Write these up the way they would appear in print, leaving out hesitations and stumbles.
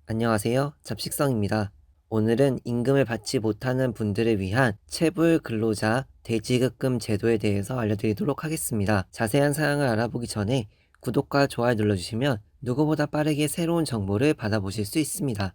안녕하세요. 잡식성입니다. 오늘은 임금을 받지 못하는 분들을 위한 체불 근로자 대지급금 제도에 대해서 알려드리도록 하겠습니다. 자세한 사항을 알아보기 전에 구독과 좋아요 눌러주시면 누구보다 빠르게 새로운 정보를 받아보실 수 있습니다.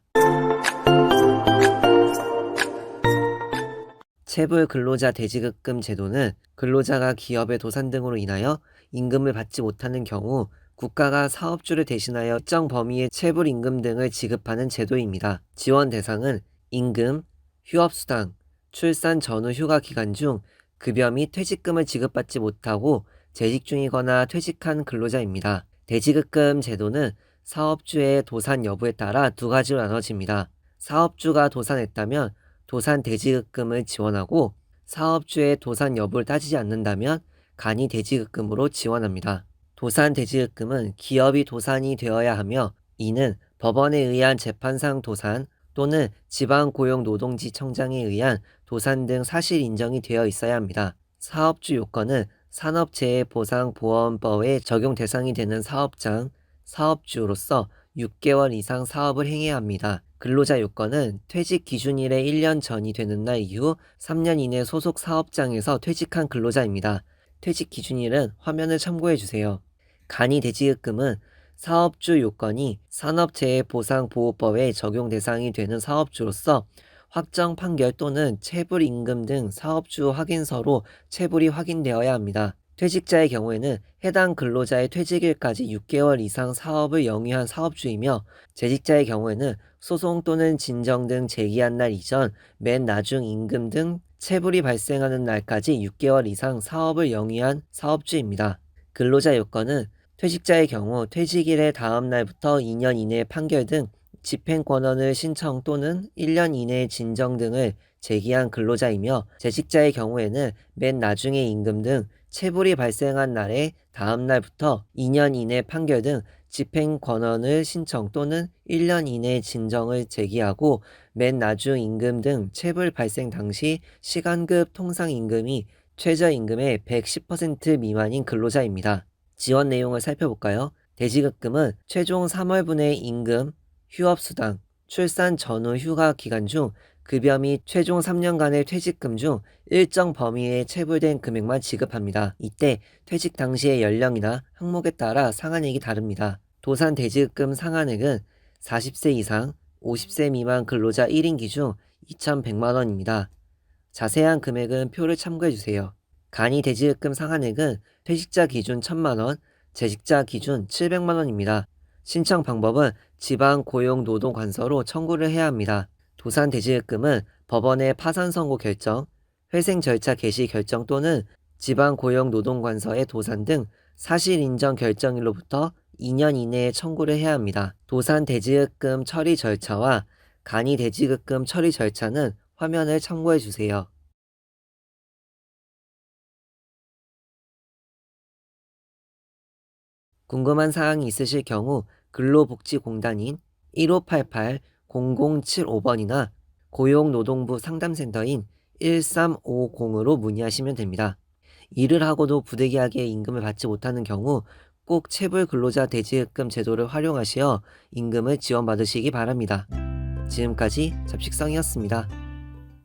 체불 근로자 대지급금 제도는 근로자가 기업의 도산 등으로 인하여 임금을 받지 못하는 경우 국가가 사업주를 대신하여 특정 범위의 체불 임금 등을 지급하는 제도입니다. 지원 대상은 임금, 휴업수당, 출산 전후 휴가 기간 중 급여 및 퇴직금을 지급받지 못하고 재직 중이거나 퇴직한 근로자입니다. 대지급금 제도는 사업주의 도산 여부에 따라 두 가지로 나눠집니다. 사업주가 도산했다면 도산 대지급금을 지원하고 사업주의 도산 여부를 따지지 않는다면 간이 대지급금으로 지원합니다. 도산 대지급금은 기업이 도산이 되어야 하며 이는 법원에 의한 재판상 도산 또는 지방고용노동지청장에 의한 도산 등 사실 인정이 되어 있어야 합니다. 사업주 요건은 산업재해보상보험법에 적용 대상이 되는 사업장, 사업주로서 6개월 이상 사업을 행해야 합니다. 근로자 요건은 퇴직 기준일의 1년 전이 되는 날 이후 3년 이내 소속 사업장에서 퇴직한 근로자입니다. 퇴직 기준일은 화면을 참고해 주세요. 간이 대지급금은 사업주 요건이 산업재해보상보호법에 적용 대상이 되는 사업주로서 확정 판결 또는 체불임금 등 사업주 확인서로 체불이 확인되어야 합니다. 퇴직자의 경우에는 해당 근로자의 퇴직일까지 6개월 이상 사업을 영위한 사업주이며 재직자의 경우에는 소송 또는 진정 등 제기한 날 이전 맨 나중 임금 등 체불이 발생하는 날까지 6개월 이상 사업을 영위한 사업주입니다. 근로자 요건은 퇴직자의 경우 퇴직일의 다음 날부터 2년 이내 판결 등 집행권원을 신청 또는 1년 이내 진정 등을 제기한 근로자이며 재직자의 경우에는 맨 나중의 임금 등 체불이 발생한 날의 다음 날부터 2년 이내 판결 등 집행권원을 신청 또는 1년 이내 진정을 제기하고 맨 나중 임금 등 체불 발생 당시 시간급 통상임금이 최저임금의 110% 미만인 근로자입니다. 지원 내용을 살펴볼까요? 대지급금은 최종 3월분의 임금, 휴업수당, 출산 전후 휴가 기간 중 급여 및 최종 3년간의 퇴직금 중 일정 범위에 체불된 금액만 지급합니다. 이때 퇴직 당시의 연령이나 항목에 따라 상한액이 다릅니다. 도산 대지급금 상한액은 40세 이상, 50세 미만 근로자 1인 기준 2,100만 원입니다. 자세한 금액은 표를 참고해 주세요. 간이 대지급금 상한액은 퇴직자 기준 1,000만 원, 재직자 기준 700만 원입니다. 신청 방법은 지방고용노동관서로 청구를 해야 합니다. 도산 대지급금은 법원의 파산 선고 결정, 회생 절차 개시 결정 또는 지방고용노동관서의 도산 등 사실 인정 결정일로부터 2년 이내에 청구를 해야 합니다. 도산 대지급금 처리 절차와 간이 대지급금 처리 절차는 화면을 참고해 주세요. 궁금한 사항이 있으실 경우 근로복지공단인 1588-0075번이나 고용노동부 상담센터인 1350으로 문의하시면 됩니다. 일을 하고도 부득이하게 임금을 받지 못하는 경우 꼭 체불 근로자 대지급금 제도를 활용하시어 임금을 지원받으시기 바랍니다. 지금까지 잡식성이었습니다.